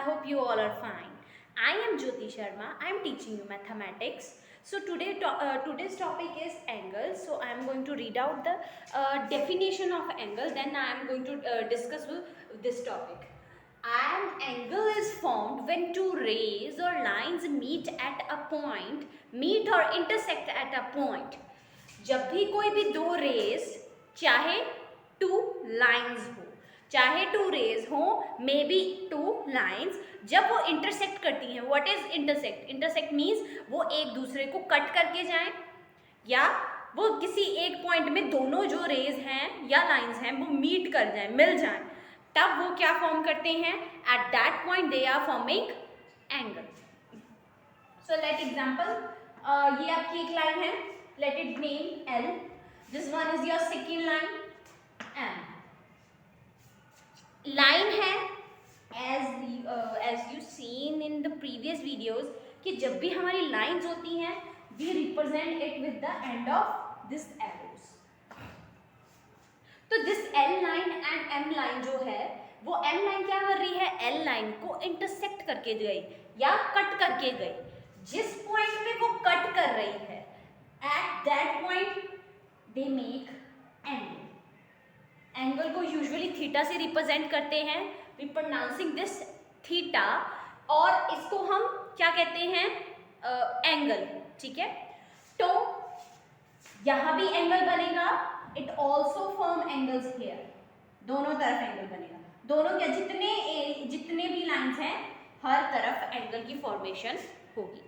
hope you all are fine. I am Jyoti Sharma. I am teaching you mathematics. So today's topic is angle. So I am going to read out the definition of angle. Then I am going to discuss this topic. An angle is formed when two rays or lines meet or intersect at a point. जब भी कोई भी दो raise, चाहे two lines हो, चाहे to raise हो, may be two lines, जब वो इंटरसेक्ट करती हैं. What is intersect? Intersect means वो एक दूसरे को कट करके जाएं, या वो किसी एक पॉइंट में दोनों जो रेज हैं या लाइंस हैं वो मीट कर जाएं, मिल जाएं, तब वो क्या फॉर्म करते हैं? At that point they are forming angle. So let example, ये आपकी एक लाइन है, let it name L. This one is your second line M. Line है as you seen in the previous videos कि जब भी हमारी lines होती हैं we represent it with the end of this arrows. तो this L line and M line जो है वो M line क्या कर रही है? L line को intersect करके गई या कट करके गई. जिस पॉइंट पे वो कट कर रही है at that point they make angle. Angle को usually थीटा से रिप्रेजेंट करते हैं. we pronouncing this थीटा, और इसको हम क्या कहते हैं? एंगल. ठीक है, तो यहाँ भी एंगल बनेगा. it also form angles here. दोनों तरफ एंगल बनेगा. दोनों क्या, जितने भी लाइंस हैं हर तरफ एंगल की फॉर्मेशन होगी.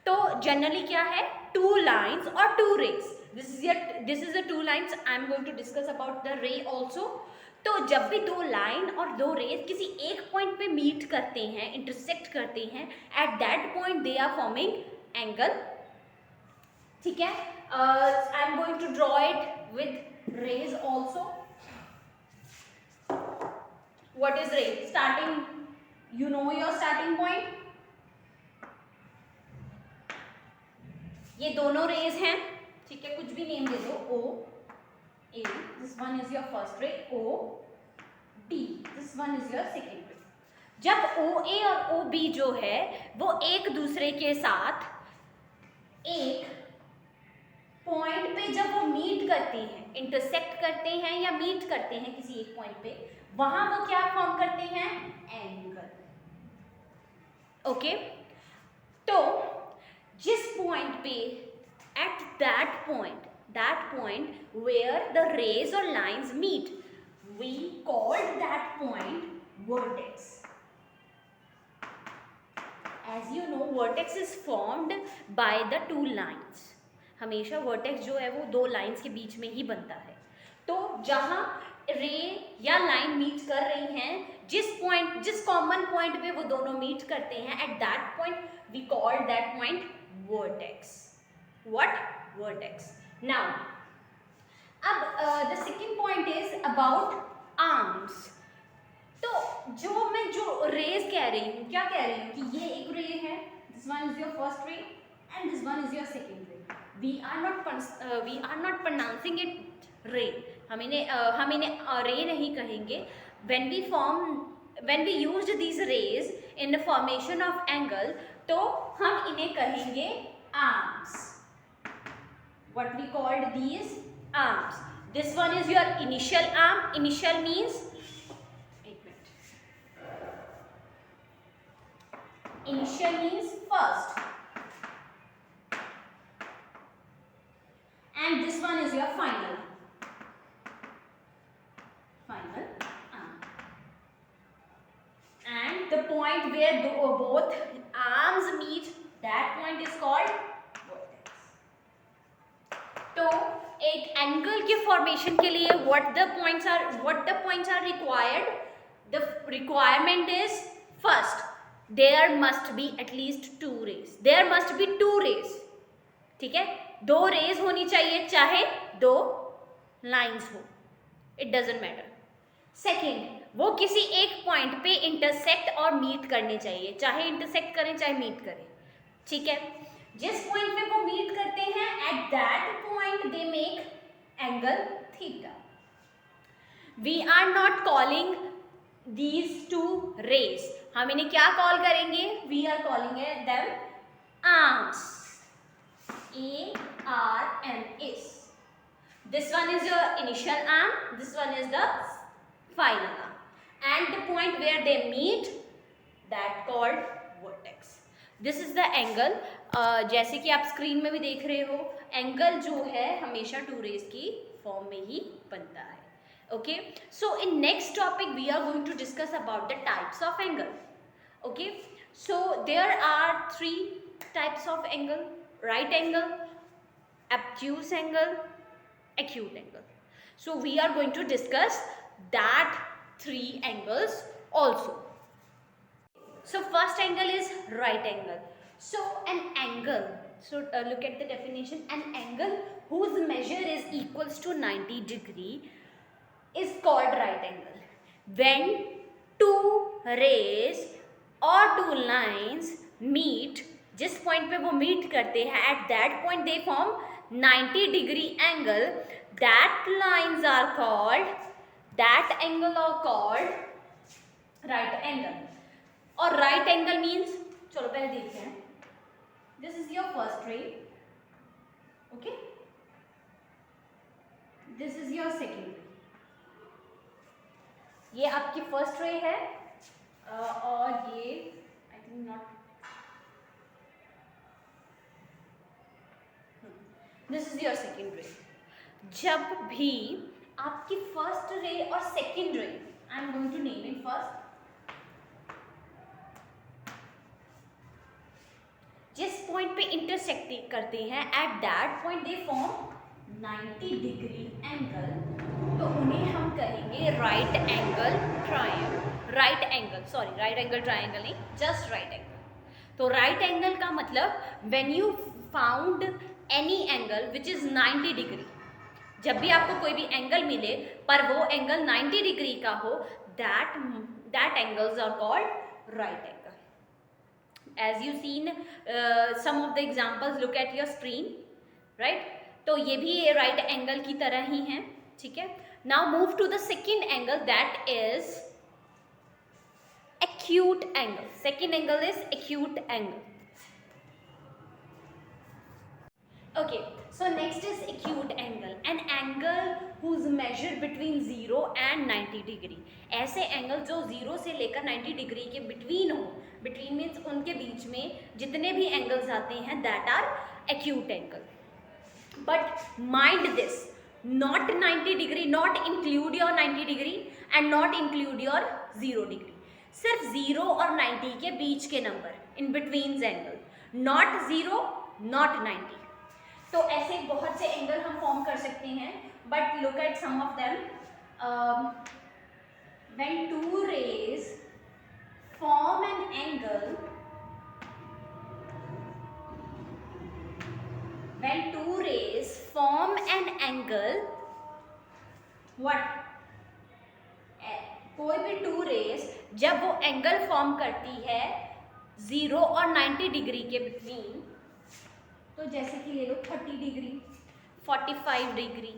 तो जनरली क्या है? टू लाइन्स और two rays. This is a two lines. I am going to discuss about the ray also. तो जब भी दो लाइन और दो रेज किसी एक पॉइंट पे मीट करते हैं, इंटरसेक्ट करते हैं, at that point they are forming angle. ठीक है, I am going to draw it with rays also. What is ray? Starting, you know your starting point. ये दोनों रेज हैं, ठीक है, कुछ भी नेम दे दो. O A, this one is your first ray. O D, this one is your second ray. जब OA और OB जो है वो एक दूसरे के साथ एक पॉइंट पे जब वो मीट करते हैं, इंटरसेक्ट करते हैं या मीट करते हैं किसी एक पॉइंट पे, वहां वो क्या फॉर्म करते हैं? एंगल. ओके, तो जिस पॉइंट पे, at that point where the rays और lines meet, we called that point vertex. As you know, vertex is formed by the two lines. हमेशा वर्टेक्स जो है वो दो लाइन्स के बीच में ही बनता है. तो जहां रे या लाइन मीट कर रही हैं, जिस कॉमन पॉइंट पे वो दोनों मीट करते हैं, at that point we call that point vertex. What? Vertex. Now, अब the second point is about arms. तो जो rays कह रही हूँ, क्या कह रही हूँ कि ये एक ray है, this one is your first ray and this one is your second ray. We are not pronouncing it ray. हम इन्हें ray नहीं कहेंगे. When we used these rays in the formation of angle, तो हम इन्हें कहेंगे arms. What we called these? Arms. This one is your initial arm. Initial means, initial means first, and this one is your final arm. And the point where both arms meet, that point is called vertex. तो एक angle के formation के लिए what the points are required? The requirement is, first, there must be at least two rays. There must be two rays. ठीक है, दो raise होनी चाहिए, चाहे दो लाइंस हो, इट डजेंट मैटर. सेकेंड, वो किसी एक पॉइंट पे इंटरसेक्ट और मीट करने चाहिए, चाहे इंटरसेक्ट करें चाहे मीट करें. ठीक है, जिस पॉइंट पे वो मीट करते हैं, at that point they make angle theta. We are not calling these two rays, हम इन्हें क्या कॉल करेंगे? We are calling them arms. ARMS. This one is your initial arm, this one is the final arm, and the point where they meet, that called vertex. This is the angle. जैसे कि आप screen में भी देख रहे हो, angle जो है हमेशा टू रेज की फॉर्म में ही बनता है. Okay, so in next topic we are going to discuss about the types of angle. Okay, so there are three types of angle: right angle, obtuse angle, acute angle. So we are going to discuss that three angles also. So first angle is right angle. So an angle, so look at the definition: an angle whose measure is equals to 90 degree is called right angle. When two rays or two lines meet, जिस point पे वो meet करते हैं, at that point they form 90 degree angle. That lines are called, that angle are called right angle. और right angle means, चलो पहले देखते हैं. This is your first ray, okay? This is your second ray. ये आपकी first रे है और ये I think not, this is your second ray. जब भी आपकी फर्स्ट रे और second ray, I am going to name it first, जिस पॉइंट पे इंटरसेक्ट करते हैं, at that point they form 90 degree angle, तो उन्हें हम कहेंगे right angle triangle. Right angle, sorry, right angle triangle नहीं, जस्ट राइट एंगल. तो राइट एंगल का मतलब when you found any angle which is 90 degree, जब भी आपको कोई भी एंगल मिले पर वो एंगल 90 डिग्री का हो, that angles are called right angle. As you seen some of the examples, look at your screen, right. तो ये भी राइट एंगल की तरह ही है, ठीक है. Now move to the second angle, that is acute angle. Second angle is acute angle. Okay, so next is acute angle, an angle whose measure between 0 and 90 degree. ऐसे angle जो 0 से लेकर 90 degree के बिटवीन हो, between means उनके बीच में जितने भी एंगल्स आते हैं, that are acute angle. But mind this, not 90 degree, not include your 90 degree and not include your 0 degree. सिर्फ 0 और 90 के बीच के number, in between angle, not 0 not 90. तो ऐसे बहुत से एंगल हम फॉर्म कर सकते हैं, but look at some of them. When two rays form an angle, when two rays form an angle, what, कोई भी टू रेज जब वो एंगल फॉर्म करती है 0 और 90 डिग्री के बिटवीन, तो जैसे कि ले लो 30 degree, 45 degree,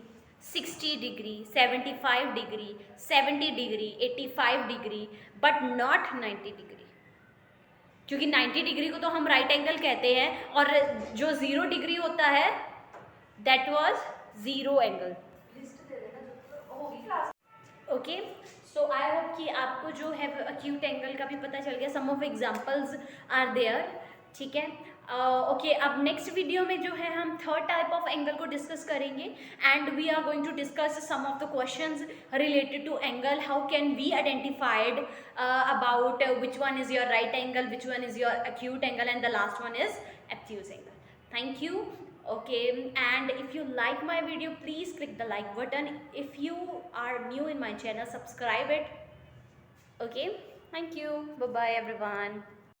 60 degree, 75 degree, 70 degree, 85 degree, but not 90 degree, क्योंकि 90 डिग्री को तो हम राइट एंगल कहते हैं, और जो 0 डिग्री होता है that was 0 angle. Okay, so I hope कि आपको जो है एक्यूट एंगल का भी पता चल गया. सम ऑफ एग्जांपल्स आर देयर, ठीक है. ओके, अब नेक्स्ट वीडियो में जो है हम थर्ड टाइप ऑफ एंगल को डिस्कस करेंगे, and we are going to discuss some of the questions related to angle. How can we identified about which one is your right angle, which one is your acute angle, and the last one is obtuse angle. Thank you. Okay, and if you like my video, please click the like button. If you are new in my channel, subscribe it. Okay, thank you. Bye bye everyone.